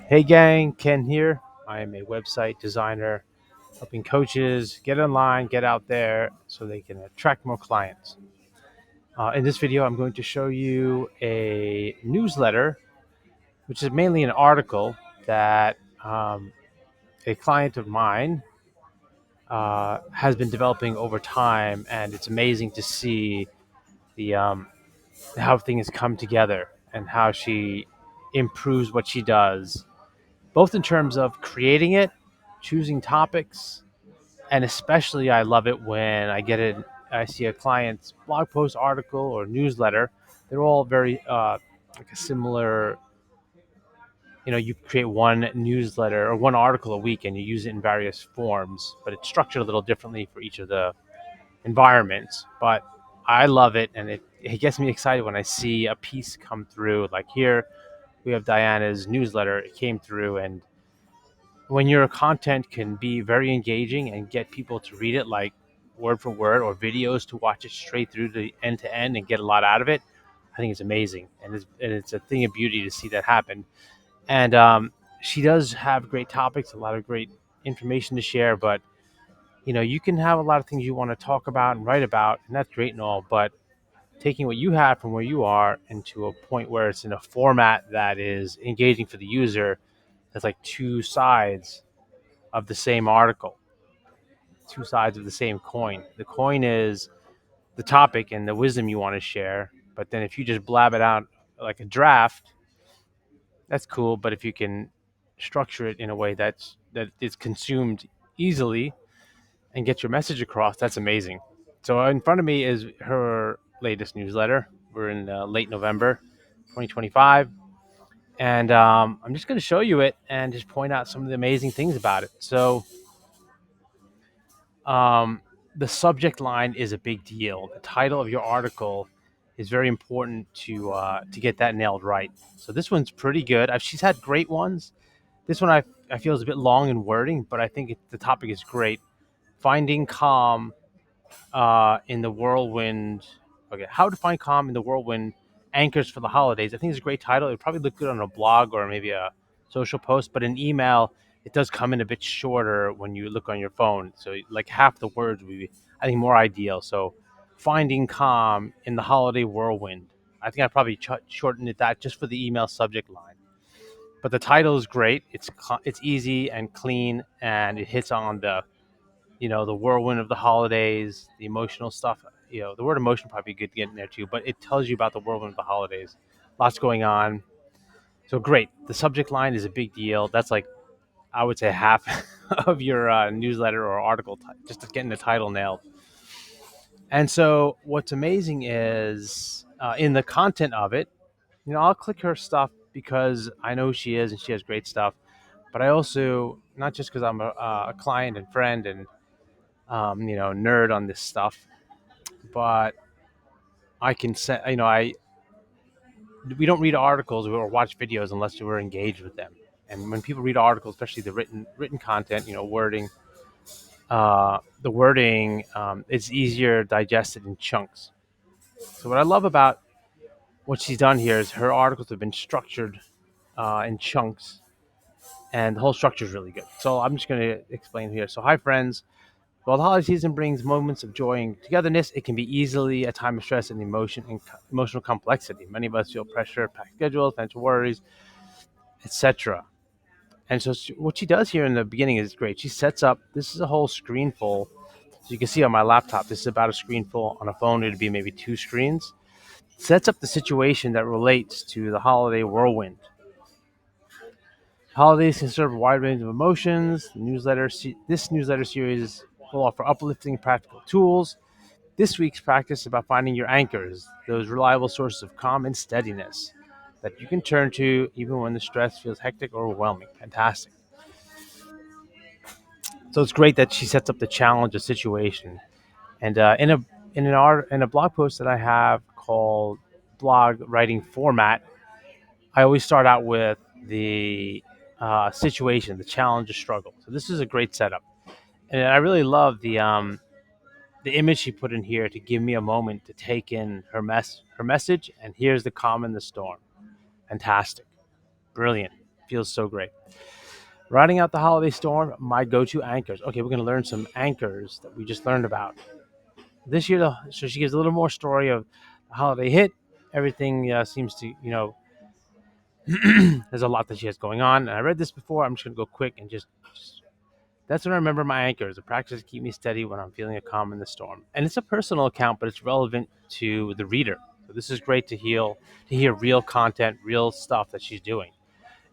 Hey gang, Ken here. I am a website designer helping coaches get online, get out there so they can attract more clients. In this video, I'm going to show you a newsletter, which is mainly an article that a client of mine has been developing over time, and it's amazing to see the how things come together and how she improves what she does, both in terms of creating it, choosing topics, and especially I love it when I see a client's blog post, article, or newsletter. They're all very like a similar. You create one newsletter or one article a week, and you use it in various forms, but it's structured a little differently for each of the environments. But I love it, and it gets me excited when I see a piece come through. Like here, we have Diana's newsletter. It came through, and when your content can be very engaging and get people to read it like word for word, or videos to watch it straight through to end and get a lot out of it, I think it's amazing, and it's a thing of beauty to see that happen. And she does have great topics, a lot of great information to share. But you can have a lot of things you want to talk about and write about, and that's great and all. But taking what you have from where you are into a point where it's in a format that is engaging for the user, that's like two sides of the same article, two sides of the same coin. The coin is the topic and the wisdom you want to share, but then if you just blab it out like a draft, that's cool. But if you can structure it in a way that is consumed easily and get your message across, that's amazing. So in front of me is her latest newsletter. We're in late November 2025. And I'm just going to show you it and just point out some of the amazing things about it. So Um, the subject line is a big deal. The title of your article is very important to get that nailed right. So this one's pretty good. She's had great ones. This one I feel is a bit long in wording, but I think the topic is great. Finding calm in the whirlwind. Okay, how to find calm in the whirlwind, anchors for the holidays. I think it's a great title. It would probably look good on a blog or maybe a social post, but an email, it does come in a bit shorter when you look on your phone. So like half the words would be, I think, more ideal. So finding calm in the holiday whirlwind. I think I probably shortened it that just for the email subject line. But the title is great. It's easy and clean, and it hits on the whirlwind of the holidays, the emotional stuff. The word emotion probably good to get in there too, but it tells you about the whirlwind of the holidays. Lots going on. So great. The subject line is a big deal. That's like, I would say, half of your newsletter or article, just to getting the title nailed. And so what's amazing is in the content of it, I'll click her stuff because I know who she is and she has great stuff. But I also, not just because I'm a client and friend and nerd on this stuff, but I can say, we don't read articles or watch videos unless we're engaged with them. And when people read articles, especially the written content, the wording is easier digested in chunks. So what I love about what she's done here is her articles have been structured in chunks, and the whole structure is really good. So I'm just going to explain here. So hi friends. While the holiday season brings moments of joy and togetherness, it can be easily a time of stress and emotional complexity. Many of us feel pressure, packed schedules, financial worries, etc. And so what she does here in the beginning is great. She sets up, this is a whole screen full. So you can see on my laptop, this is about a screen full. On a phone, it'd be maybe two screens. Sets up the situation that relates to the holiday whirlwind. Holidays can serve a wide range of emotions. This newsletter series will offer uplifting practical tools. This week's practice is about finding your anchors, those reliable sources of calm and steadiness that you can turn to even when the stress feels hectic or overwhelming. Fantastic. So it's great that she sets up the challenge, the situation, and in a blog post that I have called "Blog Writing Format," I always start out with the situation, the challenge, the struggle. So this is a great setup, and I really love the image she put in here to give me a moment to take in her message. And here's the calm in the storm. Fantastic, brilliant. Feels so great. Riding out the holiday storm, my go-to anchors. Okay, we're going to learn some anchors that we just learned about this year. So she gives a little more story of the holiday hit. Everything seems to, there's a lot that she has going on. And I read this before. I'm just going to go quick and just that's when I remember my anchors. The practice to keep me steady when I'm feeling a calm in the storm. And it's a personal account, but it's relevant to the reader. So this is great to hear real content, real stuff that she's doing.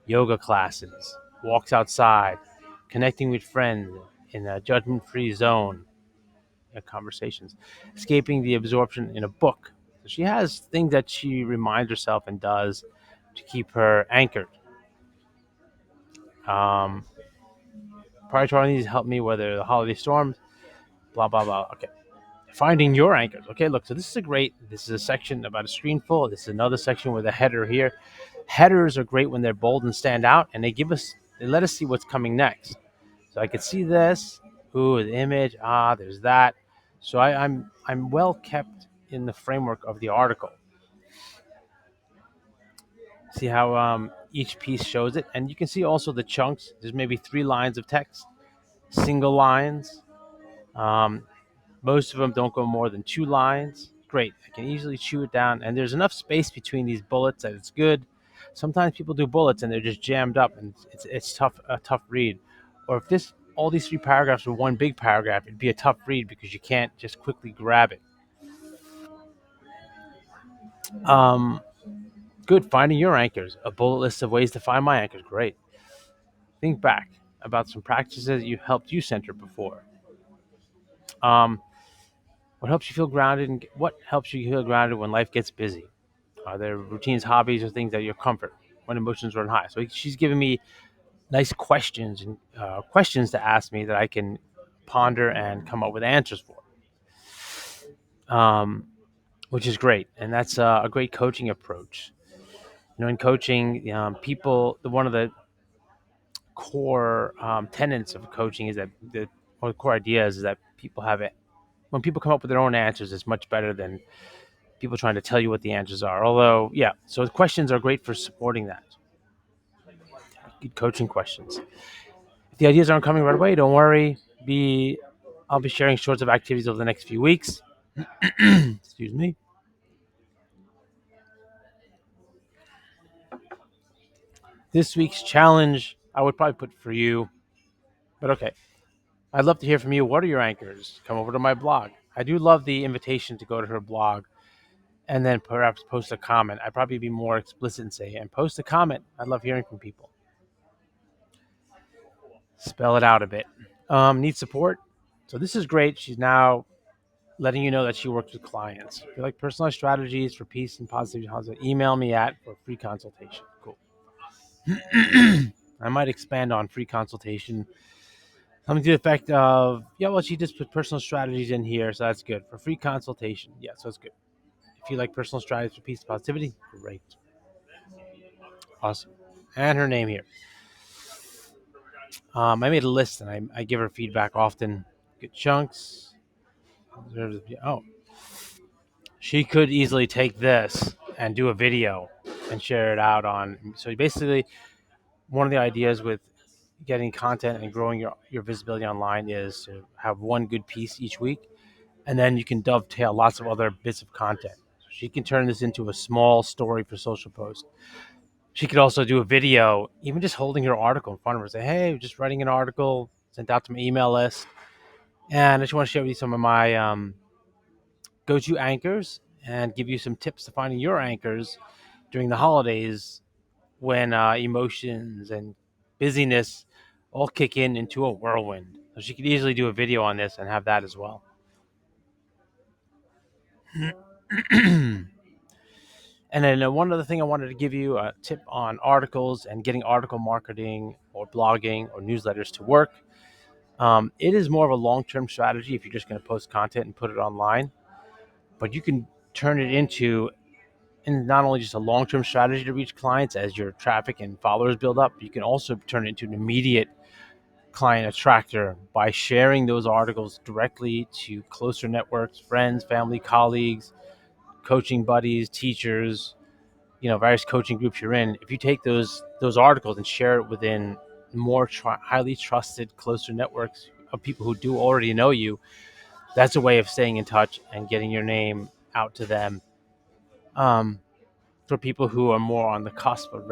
Yoga classes, walks outside, connecting with friends in a judgment-free zone, conversations, escaping the absorption in a book. So she has things that she reminds herself and does to keep her anchored. Um, Prior to our needs help me weather the holiday storms. Blah blah blah. Okay, finding your anchors. Okay, look. So this is a section about a screen full. This is another section with a header here. Headers are great when they're bold and stand out, and they let us see what's coming next. So I could see this. Ooh, the image. Ah, there's that. So I'm well kept in the framework of the article. See how each piece shows it, and you can see also the chunks. There's maybe 3 lines of text, single lines. Um, Most of them don't go more than 2 lines. Great, I can easily chew it down, and there's enough space between these bullets that it's good. Sometimes people do bullets and they're just jammed up, and it's tough read. Or if this all these 3 paragraphs were one big paragraph, it'd be a tough read because you can't just quickly grab it. Um, Good. Finding your anchors. A bullet list of ways to find my anchors. Great. Think back about some practices you helped you center before. Um, what helps you feel grounded when life gets busy? Are there routines, hobbies, or things that your comfort when emotions run high? So she's giving me nice questions and questions to ask me that I can ponder and come up with answers for, which is great. And that's a great coaching approach. In coaching, one of the core tenets of coaching is that one of the core ideas is that people have it. When people come up with their own answers, it's much better than people trying to tell you what the answers are. Although, yeah, so the questions are great for supporting that. Good coaching questions. If the ideas aren't coming right away, don't worry. I'll be sharing sorts of activities over the next few weeks. Excuse me. This week's challenge, I would probably put for you, but okay. I'd love to hear from you. What are your anchors? Come over to my blog. I do love the invitation to go to her blog and then perhaps post a comment. I'd probably be more explicit and say, and post a comment. I love hearing from people. Spell it out a bit. Need support? So this is great. She's now letting you know that she works with clients. If you like personalized strategies for peace and positivity, email me at for free consultation. Cool. I might expand on free consultation. Something to the effect of, yeah, well, she just put personal strategies in here, so that's good. For free consultation, yeah, so it's good. If you like personal strategies for peace and positivity, great. Awesome. And her name here. I made a list and I give her feedback often. Good chunks. Oh, she could easily take this and do a video and share it out on. So basically, one of the ideas with getting content and growing your visibility online is to have one good piece each week, and then you can dovetail lots of other bits of content. So she can turn this into a small story for social post. She could also do a video, even just holding her article in front of her, say, "Hey, just writing an article, sent out to my email list, and I just want to share with you some of my go-to anchors and give you some tips to finding your anchors during the holidays when emotions and busyness all kick in into a whirlwind." So she could easily do a video on this and have that as well. And then one other thing I wanted to give you a tip on articles and getting article marketing or blogging or newsletters to work. It is more of a long-term strategy if you're just going to post content and put it online, but you can turn it into not only just a long-term strategy to reach clients as your traffic and followers build up, you can also turn it into an immediate client attractor by sharing those articles directly to closer networks, friends, family, colleagues, coaching buddies, teachers, various coaching groups you're in, if you take those articles and share it within more highly trusted, closer networks of people who do already know you, that's a way of staying in touch and getting your name out to them. Um, for people who are more on the cusp of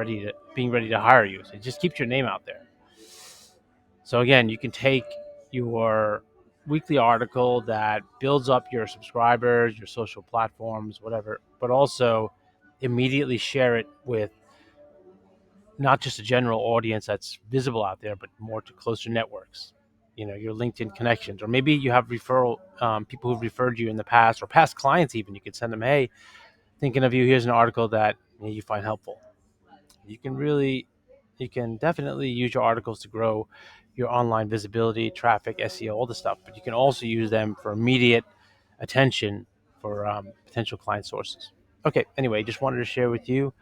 being ready to hire you, so it just keeps your name out there. So again, you can take your weekly article that builds up your subscribers, your social platforms, whatever, but also immediately share it with not just a general audience that's visible out there, but more to closer networks. Your LinkedIn connections, or maybe you have referral people who've referred you in the past, or past clients even. You could send them, hey, thinking of you. Here's an article that you find helpful. You can really, you can definitely use your articles to grow your online visibility, traffic, SEO, all the stuff. But you can also use them for immediate attention for potential client sources. Okay. Anyway, just wanted to share with you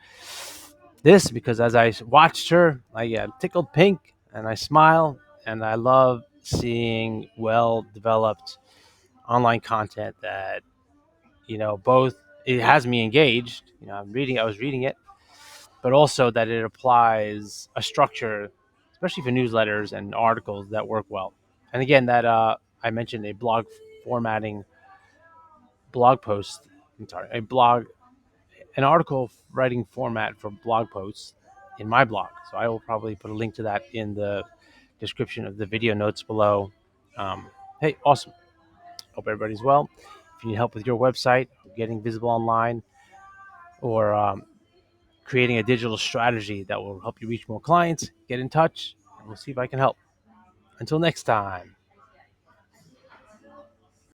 this because as I watched her, I get tickled pink and I smile, and I love seeing well developed online content that both it has me engaged. I was reading it, but also that it applies a structure, especially for newsletters and articles that work well. And again, that I mentioned a formatting blog post. I'm sorry, an article writing format for blog posts in my blog. So I will probably put a link to that in the description of the video notes below. Hey, awesome. Hope everybody's well. If you need help with your website, getting visible online, or creating a digital strategy that will help you reach more clients, get in touch, and we'll see if I can help. Until next time.